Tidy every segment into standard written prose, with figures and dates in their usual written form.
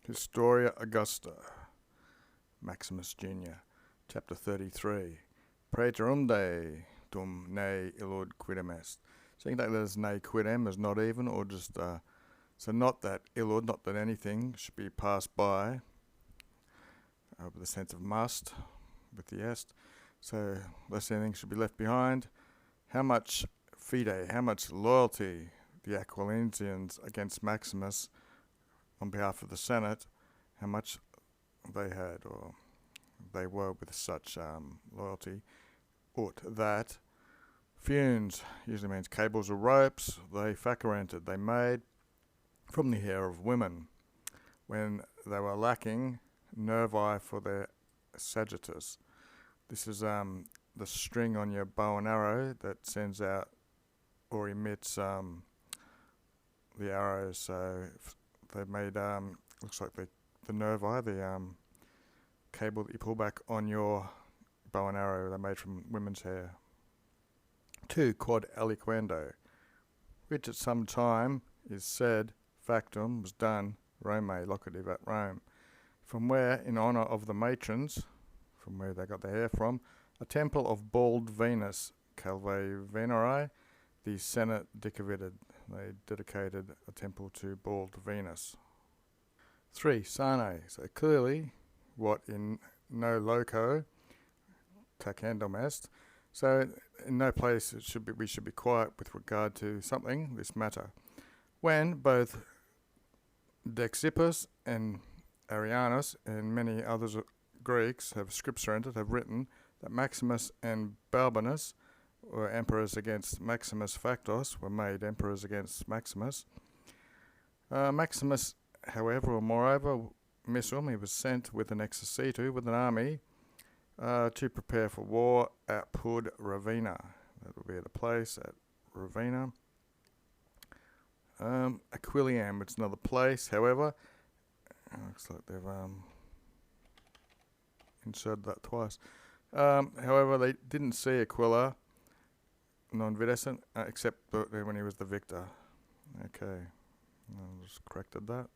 Historia Augusta, Maximus Jr., Chapter 33. Praeterumde dum ne illud quidem est. Saying that there's ne quidem is not even, or just, so not that illud, not that anything should be passed by, with the sense of must, with the est. So, lest anything should be left behind. How much fide, how much loyalty the Aquilinsians against Maximus on behalf of the Senate, how much they had, or they were with such loyalty, ut that funes usually means cables or ropes, they faccorented, they made from the hair of women when they were lacking nervi for their sagittus. This is the string on your bow and arrow that sends out or emits the arrows. So they made looks like the nervi, the cable that you pull back on your bow and arrow, they made from women's hair. 2. Quod aliquando, which at some time is said factum was done Rome locative at Rome, from where in honour of the matrons, from where they got their hair from, a temple of bald Venus, Calvae Venerai, the Senate dedicated. They dedicated a temple to bald Venus. 3. Sane, so clearly what in no loco tacendum est, so in no place we should be quiet with regard to something, this matter. When both Dexippus and Arianus and many others Greeks have scripturanted, have written that Maximus and Balbinus were emperors against Maximus Factos, were made emperors against Maximus. Maximus, however, or moreover, Missum, he was sent with an exercitu, with an army, to prepare for war at Pud Ravenna. That would be at a place at Ravenna. Aquilium, it's another place, however. Looks like they've inserted that twice. However, they didn't see Aquila non-videscent, except when he was the victor. Okay, I just corrected that.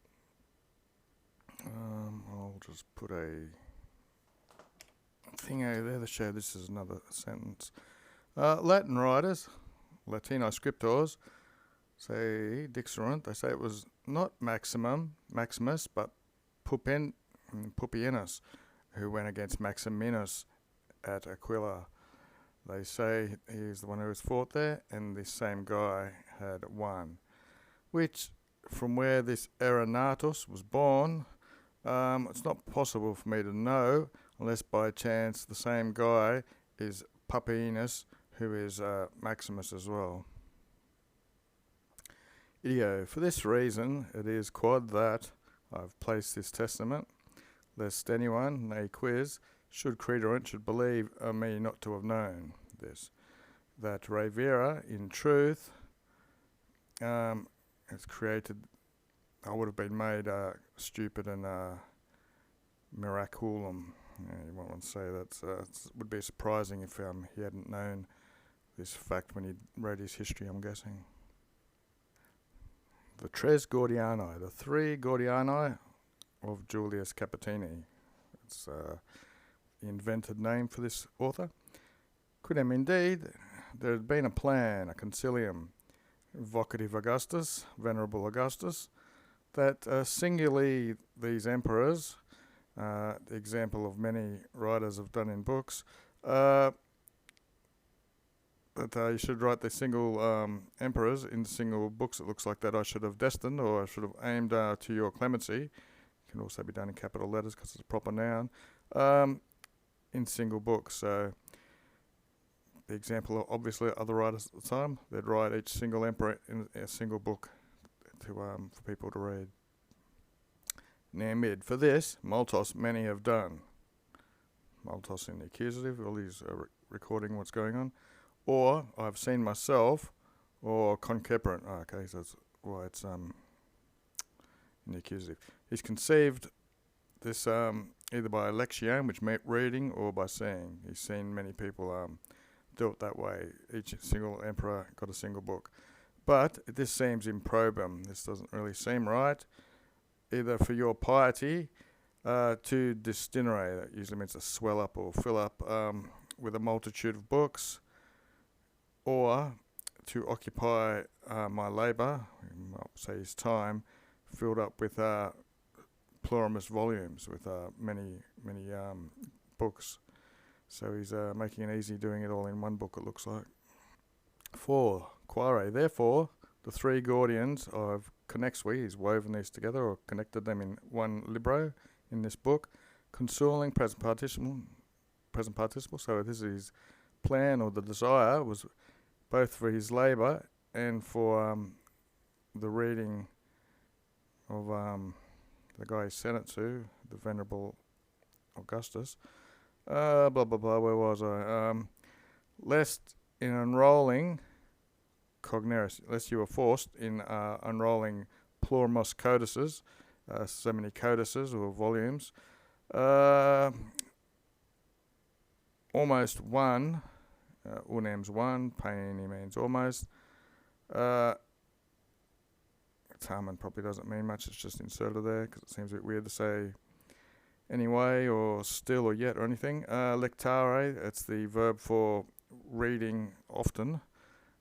I'll just put a thing over there to show this is another sentence. Latin writers, Latino scriptors, say dixerant, they say it was not Maximus, but Pupienus, who went against Maximinus at Aquila. They say he's the one who was fought there, and this same guy had won. Which, from where this Arenatus was born, it's not possible for me to know, unless by chance the same guy is Pupienus, who is Maximus as well. Ideo, for this reason, it is quod that I've placed this testament, lest anyone, nay quiz, should credorant, should believe me not to have known this, that Re Vera, in truth, has created, I would have been made stupid and miraculum. You might want to say that would be surprising if he hadn't known this fact when he wrote his history, I'm guessing. The TRES GORDIANI, the 3 GORDIANI of Julius Capitini. It's the invented name for this author. Quidem, indeed, there had been a plan, a concilium, vocative Augustus, venerable Augustus, that singularly these emperors, the example of many writers have done in books, that you should write the single emperors in single books. It looks like that I should have destined, or I should have aimed to your clemency. It can also be done in capital letters because it's a proper noun, in single books. So the example, obviously, other writers at the time, they'd write each single emperor in a single book to for people to read. Now mid, for this, multos many have done. Multos in the accusative, all these recording what's going on. Or I've seen myself, or conceperant. Oh, okay, so that's why it's in the accusative. He's conceived this either by lectio, which meant reading, or by seeing. He's seen many people do it that way. Each single emperor got a single book. But this seems improbum. This doesn't really seem right. either for your piety to destinere, that usually means to swell up or fill up with a multitude of books, or to occupy my labour, say his time, filled up with plurimus volumes, with many books. So he's making it easy doing it all in one book, it looks like. 4. Quare. Therefore, the 3 Gordians of Connexwe, he's woven these together or connected them in one libro in this book, consoling present participle. So this is his plan, or the desire was both for his labour and for the reading of the guy he sent it to, the Venerable Augustus. Blah blah blah. Where was I? Lest in unrolling cogneris, lest you were forced in unrolling plurimus codices, so many codices or volumes, almost one. Unem's one, paini means almost. Tamen probably doesn't mean much, it's just inserted there because it seems a bit weird to say anyway, or still, or yet, or anything. Lectare, it's the verb for reading often.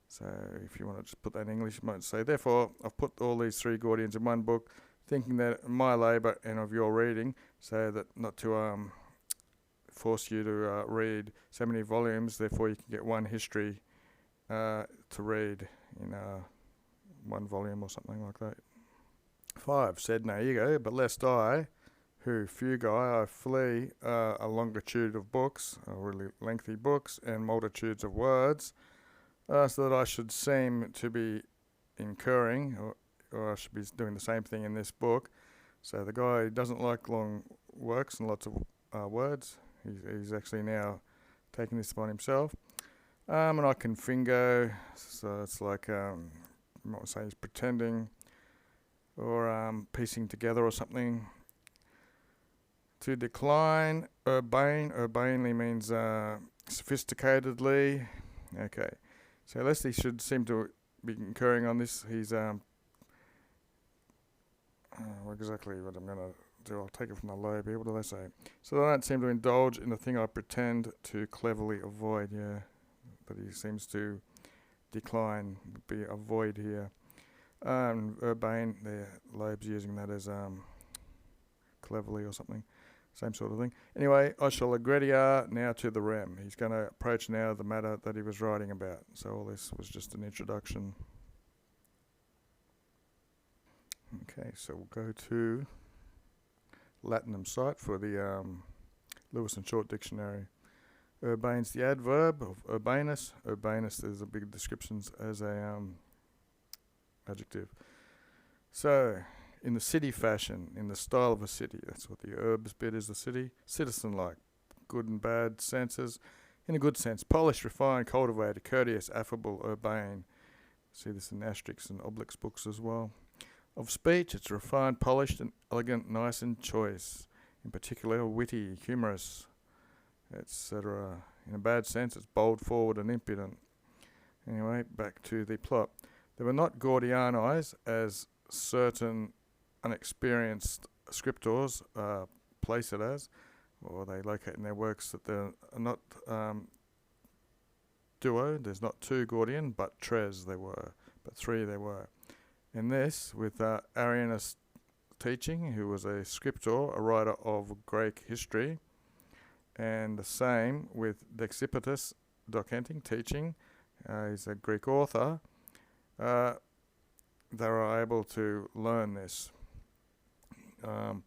So if you want to just put that in English, you might say, therefore, I've put all these 3 Gordians in one book, thinking that my labour and of your reading, so that not to force you to read so many volumes, therefore you can get one history to read in one volume or something like that. 5. Sed ne ego, but lest I, who fugi, I flee a longitude of books, really lengthy books, and multitudes of words, so that I should seem to be incurring, or I should be doing the same thing in this book. So the guy doesn't like long works and lots of words. He's actually now taking this upon himself. And I can fingo, so it's like, I might say he's pretending, or piecing together or something. To decline, urbanely means sophisticatedly. Okay, so lest he should seem to be incurring on this, he's exactly what I'm going to do. I'll take it from the lobe here. What do they say? So I don't seem to indulge in the thing I pretend to cleverly avoid. Yeah, but he seems to decline, be avoid here. Urbane, the lobe's using that as cleverly or something. Same sort of thing. Anyway, I shall agredia now to the rem. He's going to approach now the matter that he was writing about. So all this was just an introduction. Okay, so we'll go to Latinum site for the Lewis and Short Dictionary. Urbane's the adverb of urbanus. Urbanus, there's a big descriptions as a adjective. So, in the city fashion, in the style of a city, that's what the herbs bit is, the city. Citizen-like, good and bad senses. In a good sense, polished, refined, cultivated, courteous, affable, urbane. See this in asterisks and obliques books as well. Of speech, it's refined, polished, and elegant, nice and choice. In particular, witty, humorous, etc. In a bad sense, it's bold, forward, and impudent. Anyway, back to the plot. They were not Gordianis, as certain unexperienced scriptors place it as, or they locate in their works that they're not duo. There's not 2 Gordian, but TRES they were, but 3 they were. In this, with Arianus teaching, who was a scriptor, a writer of Greek history, and the same with Dexippus docenting, teaching, he's a Greek author, they were able to learn this. Though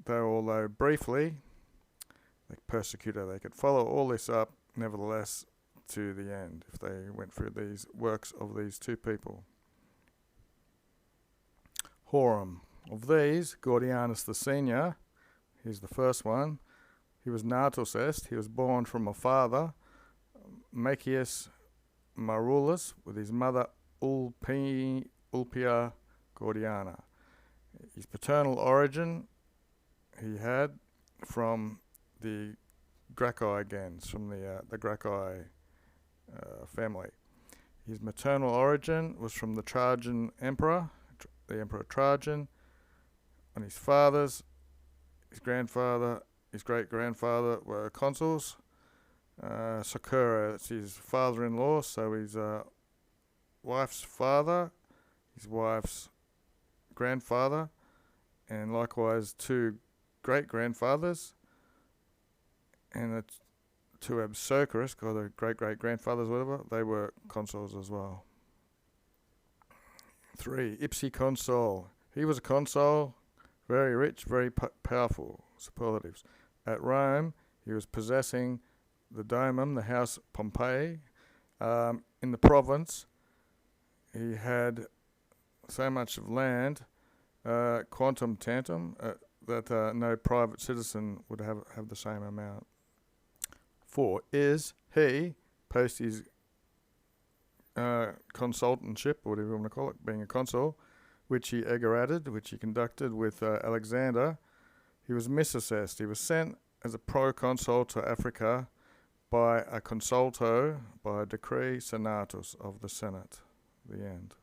although briefly, like persecutor, they could follow all this up, nevertheless, to the end, if they went through these works of these 2 people. Horum. Of these, Gordianus the senior, here's the first one, he was natus est, he was born from a father, Macius Marulus, with his mother Ulpia Gordiana. His paternal origin he had from the Gracchi gens, from the Gracchi family. His maternal origin was from the Trajan emperor, the Emperor Trajan, on his father's, his grandfather, his great-grandfather were consuls. Sakura, that's his father-in-law, so his wife's father, his wife's grandfather, and likewise 2 great-grandfathers, and the 2 Absocurus, or the great-great-grandfathers, whatever, they were consuls as well. 3. Ipsi consul. He was a consul, very rich, very powerful, superlatives. At Rome, he was possessing the domum, the house Pompeii. In the province, he had so much of land, quantum tantum, that no private citizen would have the same amount. 4. Is he, post his consultantship, or whatever you want to call it, being a consul, which he egerated, which he conducted with Alexander, he was misassessed. He was sent as a proconsul to Africa by a consulto, by a decree senatus of the Senate. The end.